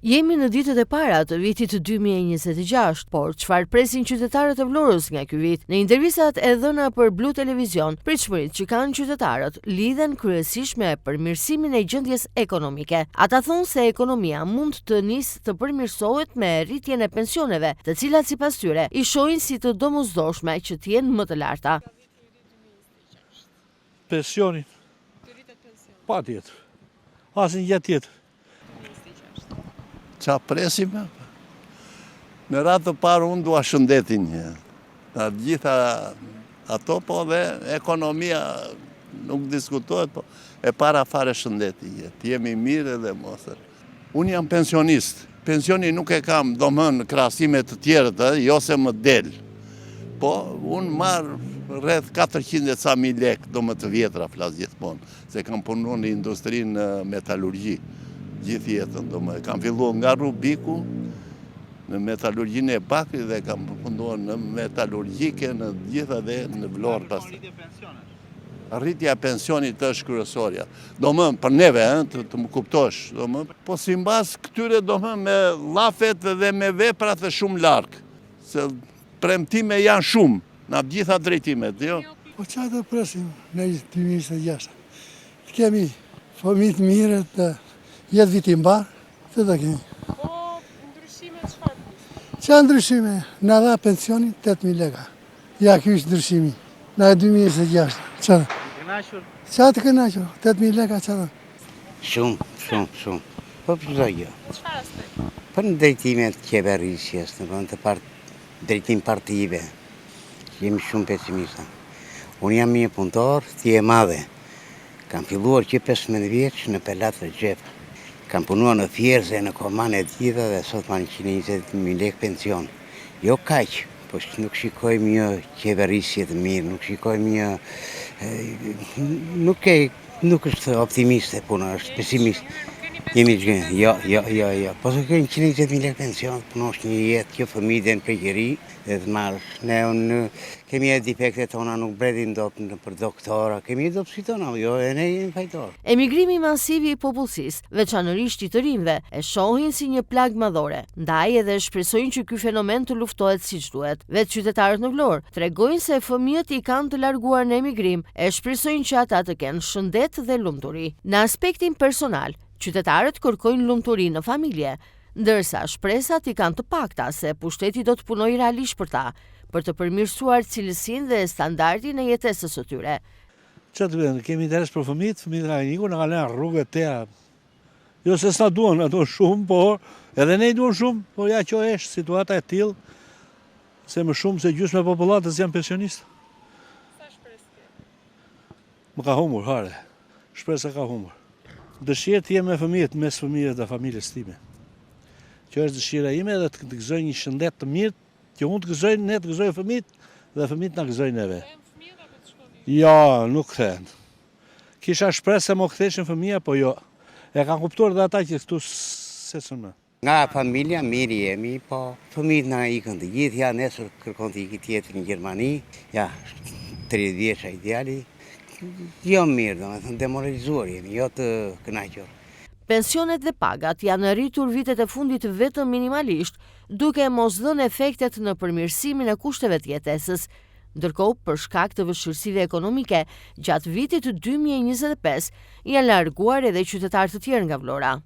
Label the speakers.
Speaker 1: Jemi në ditët e para të vitit 2026, por çfarë presin qytetarët e Vlorës nga ky vit? Në intervistat e dhëna për Blu Televizion, pritshmëritë që kanë qytetarët lidhen kryesisht me përmirësimin e gjendjes ekonomike. Ata thonë se ekonomia mund të nisë të përmirësohet me rritjen e pensioneve, të cilat sipas tyre i shohin si të domosdoshme që të jenë më të larta.
Speaker 2: Pensionin. Patjetër. Asnjë tjetër.
Speaker 3: Qa presim? Në ratë të parë unë dua shëndetin një. Në gjitha ato, po dhe ekonomia nuk diskutohet, po e para fare shëndeti. Të jemi mirë edhe mosër. Unë jam pensionist. Pensioni nuk e kam domën krahasime të tjerët, jo se më del. Po, unë marë rreth 400 ca mijë lekë, do më të vjetra flas gjithmonë, se kam punuar në industrinë metallurgji. Gjithë jetën, kam filluar nga Rubiku, në metallurgjinë e Bakrit dhe kam punuar në metallurgjike, në gjitha dhe në Vlorë pastaj. Arritja e pensionit është kryesorja. Për neve, të më kuptosh, po simbas këtyre me llafet dhe me veprat e shumë larg, se premtime janë shumë, në gjitha drejtimet, jo?
Speaker 4: Po çfarë të presim në 2026? Kemi fëmijë të mirë të jetë viti mbar, të të kemi.
Speaker 5: Po, ndryshime çfarë?
Speaker 4: Qa ndryshime? Në dha pensionin 8.000 leka. Ja, kjo është ndryshimi. Në 2026. Qa të? Qa të kënaqur? 8.000 leka qa të?
Speaker 6: Shumë. Po përdo jo.
Speaker 5: Çfarë aspekt?
Speaker 6: Për në drejtimet qeverisjes, në drejtim partive. Jemi shumë pesimista. Unë jam një punëtor, ti e madhe. Kam filluar që 15 vjeç në Pelat Recep. Kam punuar në Thjerze, në Koman e gjitha dhe sot ma 120.000 lekë pension. Jo kaq, po nuk shikojmë një qeverisje të mirë, nuk shikojmë një... Nuk është optimiste puna, është pesimist. Jemi të gënë, jo. Po se kërë 120.000 lekë pension, punosh një jetë, kjo fëmijë dhe në kreqëri, dhe të marrë. Ne kemi e defektet tona, nuk bredin do për doktora, kemi e dopsi tona, jo, e ne jemi fajtor.
Speaker 1: Emigrimi masiv i popullsisë, veçanërisht i të rinjve, e shohin si një plag madhore. Ndaj edhe shpresojnë që ky fenomen të luftohet siç duhet. Vetë qytetarët në Vlorë tregojnë se fëmijët i kanë të larguar në emigrim, e shpresojnë që ata të kenë shëndet dhe lumturi. Në aspektin personal, qytetarët kërkojnë lumturi në familje, ndërsa shpresat i kanë të pakta se pushteti do të punojë realisht për ta, për të përmirësuar cilësinë dhe standardin e jetesës së tyre.
Speaker 2: Që të bëjmë, kemi interes për fëmijët na iku në kanë rrugët të tjera. Jo se s'na duan ato shumë, por edhe ne i duan shumë, por ja që është situata e tillë, se më shumë se gjysmë e popullatës janë pensionistë.
Speaker 5: Sa shpresë ke?
Speaker 2: Më ka humbur, hare. Shpresa ka humbur. Dëshirë të jem me fëmijët, mes fëmijët dhe familjes time. Që është dëshira ime dhe të gëzoj një shëndet të mirë, që unë të gëzoj, ne të gëzoj fëmijët dhe fëmijët na gëzojnë neve.
Speaker 5: Fëmijët apo të shkollë?
Speaker 2: Jo, nuk kthehen. Kisha shpresë se më ktheshin fëmija, po jo. E kanë kuptuar dhe ata që këtu se më.
Speaker 6: Nga familja mirë jemi, po fëmijët na ikën të gjithë, ja nesër kërkon të ikë tjetër në Gjermani, ja 30 vjeça ideali. Jo mirë, demoralizuar jemi, jo të kënaqur.
Speaker 1: Pensionet dhe pagat janë rritur vitet e fundit vetëm minimalisht, duke mos dhënë efektet në përmirësimin e kushteve të jetesës. Ndërkohë, për shkak të vështirësive ekonomike, gjatë vitit 2025 janë larguar edhe qytetarë të tjerë nga Vlora.